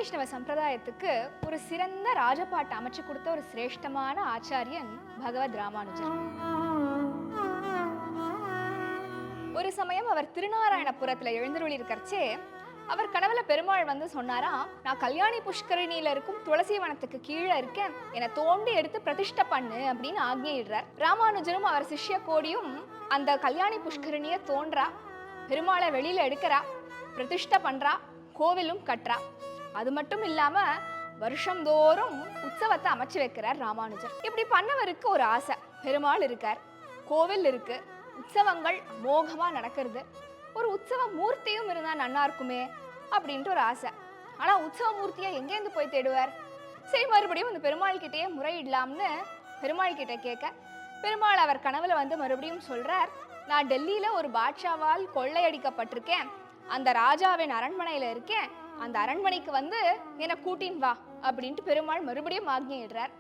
வைஷ்ணவ சம்பிரதாயத்துக்கு ஒரு சிறந்த ராஜபாட்டை அமைச்சு கொடுத்த ஒரு சிரேஷ்டமான ஆச்சாரியன் பகவத் ராமானுஜர். ஒரு சமயம் அவர் திருநாராயணபுரத்துல எழுந்தருளி இருக்கறச்சே அவர் கனவுல பெருமாள் வந்து சொன்னாராம், நான் கல்யாணி புஷ்கரிணியில இருக்கும் துளசி வனத்துக்கு கீழே இருக்கேன், என்னை தோண்டி எடுத்து பிரதிஷ்டை பண்ணு அப்படின்னு ஆக்ஞையிடுறார். ராமானுஜரும் அவர் சிஷ்ய கோடியும் அந்த கல்யாணி புஷ்கரிணியை தோன்றா, பெருமாளை வெளியில எடுக்கிறா, பிரதிஷ்டை பண்றா, கோவிலும் கட்டுறா. அது மட்டும் இல்லாம வருஷந்தோறும் உற்சவத்தை அமைச்சு வைக்கிறார் ராமானுஜர். இப்படி பண்ணவருக்கு ஒரு ஆசை, பெருமாள் இருக்கார், கோவில் இருக்கு, உற்சவங்கள் அமோகமா நடக்கிறது, ஒரு உற்சவ மூர்த்தியும் இருந்தா நன்னா இருக்குமே அப்படின்ட்டு ஒரு ஆசை. ஆனா உற்சவ மூர்த்தியை எங்கேருந்து போய் தேடுவார்? சரி, மறுபடியும் அந்த பெருமாள் கிட்டேயே முறையிடலாம்னு பெருமாள் கிட்ட கேட்க, பெருமாள் அவர் கனவுல வந்து மறுபடியும் சொல்றார், நான் டெல்லியில ஒரு பாட்ஷாவால் கொள்ளையடிக்கப்பட்டிருக்கேன், அந்த ராஜாவின் அரண்மனையில இருக்கேன், அந்த அரண்மனைக்கு வந்து என்னை கூட்டின் வா அப்படின்ட்டு பெருமாள் மறுபடியும் ஆக்ஞையிடுறார்.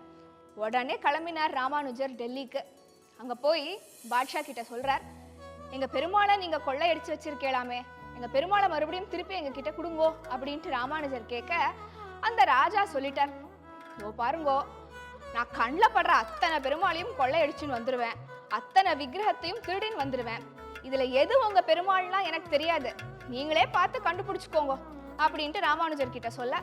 உடனே கிளம்பினார் ராமானுஜர் டெல்லிக்கு. அங்க போய் பாட்ஷா கிட்ட சொல்றார், எங்க பெருமாளை நீங்க கொள்ளையடிச்சு வச்சிருக்கலாமே, எங்க பெருமாளை மறுபடியும் திருப்பி எங்க கிட்ட கொடுங்கோ அப்படின்ட்டு ராமானுஜர் கேட்க, அந்த ராஜா சொல்லிட்டார், ஓ பாருங்கோ, நான் கண்ணில் படுற அத்தனை பெருமாளையும் கொள்ளையடிச்சுன்னு வந்துடுவேன், அத்தனை விக்கிரகத்தையும் திருடின்னு வந்துடுவேன், இதுல எது உங்க பெருமாள்லாம் எனக்கு தெரியாது, நீங்களே பார்த்து கண்டுபிடிச்சுக்கோங்க அப்படின்ட்டு ராமானுஜர் கிட்ட சொல்ல,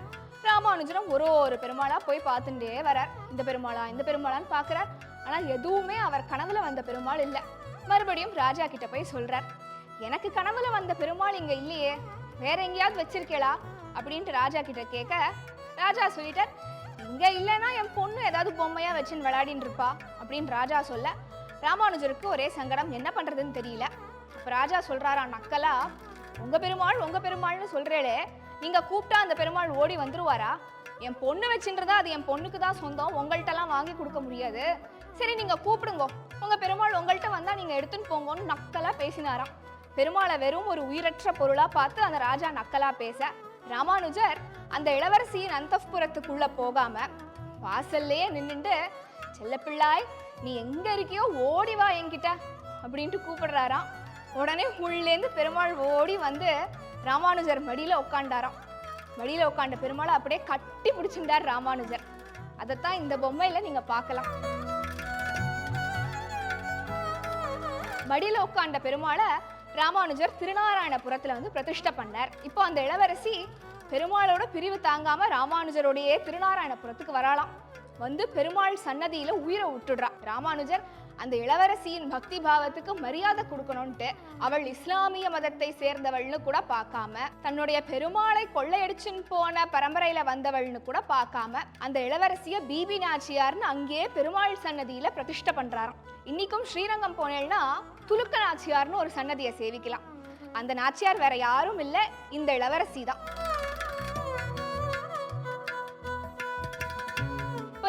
ராமானுஜரும் ஒரு பெருமாளா போய் பார்த்துட்டே வரார். இந்த பெருமாளா இந்த பெருமாளான்னு பார்க்கிறார். ஆனால் எதுவுமே அவர் கனவுல வந்த பெருமாள் இல்லை. மறுபடியும் ராஜா கிட்ட போய் சொல்றார், எனக்கு கனவுல வந்த பெருமாள் இங்க இல்லையே, வேற எங்கேயாவது வச்சிருக்கேளா அப்படின்ட்டு ராஜா கிட்ட கேட்க, ராஜா சொல்லிட்டார், இங்க இல்லைன்னா என் பொண்ணு ஏதாவது பொம்மையா வச்சுன்னு விளையாடின்னு இருப்பா அப்படின்னு ராஜா சொல்ல, ராமானுஜருக்கு ஒரே சங்கடம், என்ன பண்றதுன்னு தெரியல. அப்ப ராஜா சொல்றாரா நக்கலா, உங்க பெருமாள்னு சொல்றேளே, நீங்க கூப்பிட்டா அந்த பெருமாள் ஓடி வந்துருவாரா? என் பொண்ணு வச்சுன்றதா, அது என் பொண்ணுக்கு தான் சொந்தம், உங்கள்கிட்டலாம் வாங்கி கொடுக்க முடியாது, சரி நீங்க கூப்பிடுங்கோ, உங்க பெருமாள் உங்கள்கிட்ட வந்தா நீங்க எடுத்துன்னு போங்கன்னு நக்கலா பேசினாராம். பெருமாளை வெறும் ஒரு உயிரற்ற பொருளா பார்த்து அந்த ராஜா நக்கலா பேச, ராமானுஜர் அந்த இளவரசியின் அந்தப்புரத்துக்குள்ள போகாம வாசல்லையே நின்னுட்டு, செல்லப்பிள்ளாய் நீ எங்க இருக்கியோ ஓடி வா என்கிட்ட அப்படின்ட்டு கூப்பிடுறாராம். உடனே உள்ளேந்து பெருமாள் ஓடி வந்து ராமானுஜர் மடியில உட்காண்டாராம். மடியில உட்காண்ட பெருமாளை அப்படியே கட்டி பிடிச்சிருந்தார் ராமானுஜர். அதைத்தான் இந்த பொம்மையில நீங்க பார்க்கலாம். மடியில உட்காண்ட பெருமாளை ராமானுஜர் திருநாராயணபுரத்துல வந்து பிரதிஷ்டை பண்ணார். இப்போ அந்த இளவரசி பெருமாளோட பிரிவு தாங்காம ராமானுஜரோடையே திருநாராயணபுரத்துக்கு வராலாம். வந்து பெருமாள் சன்னதியில உயிரை விட்டுடுறா. ராமானுஜர் அந்த இளவரசியின் பக்தி பாவத்துக்கு மரியாதை கொடுக்கணும்ட்டு அவள் இஸ்லாமிய மதத்தை சேர்ந்தவள்னு கூட பார்க்காம, தன்னுடைய பெருமாளை கொள்ளையடிச்சுன்னு போன பரம்பரையில வந்தவள்னு கூட பார்க்காம அந்த இளவரசிய பிபி நாச்சியார்னு அங்கேயே பெருமாள் சன்னதியில பிரதிஷ்டை பண்றாராம். இன்னைக்கும் ஸ்ரீரங்கம் போனேன்னா துலுக்க நாச்சியார்னு ஒரு சன்னதியை சேவிக்கலாம். அந்த நாச்சியார் வேற யாரும் இல்லை, இந்த இளவரசி தான்.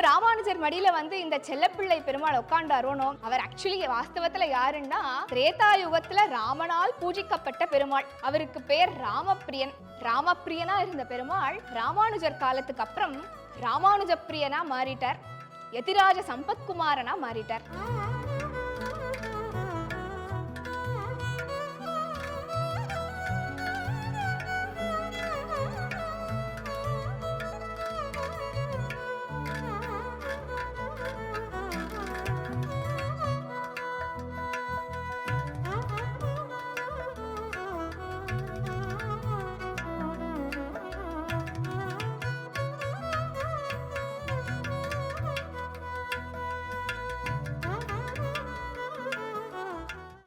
ராமானுஜர் மடியில வந்து இந்த செல்லப்பிள்ளை பெருமாள் உட்காண்டாரோனோ, அவர் ஆக்சுவலி வாஸ்தவத்துல யாருன்னா திரேதா யுகத்துல ராமனால் பூஜிக்கப்பட்ட பெருமாள். அவருக்கு பேர் ராமப்பிரியன். ராமப்பிரியனா இருந்த பெருமாள் ராமானுஜர் காலத்துக்கு அப்புறம் ராமானுஜ பிரியனா மாறிட்டார், யதிராஜ சம்பத்குமாரனா மாறிட்டார்.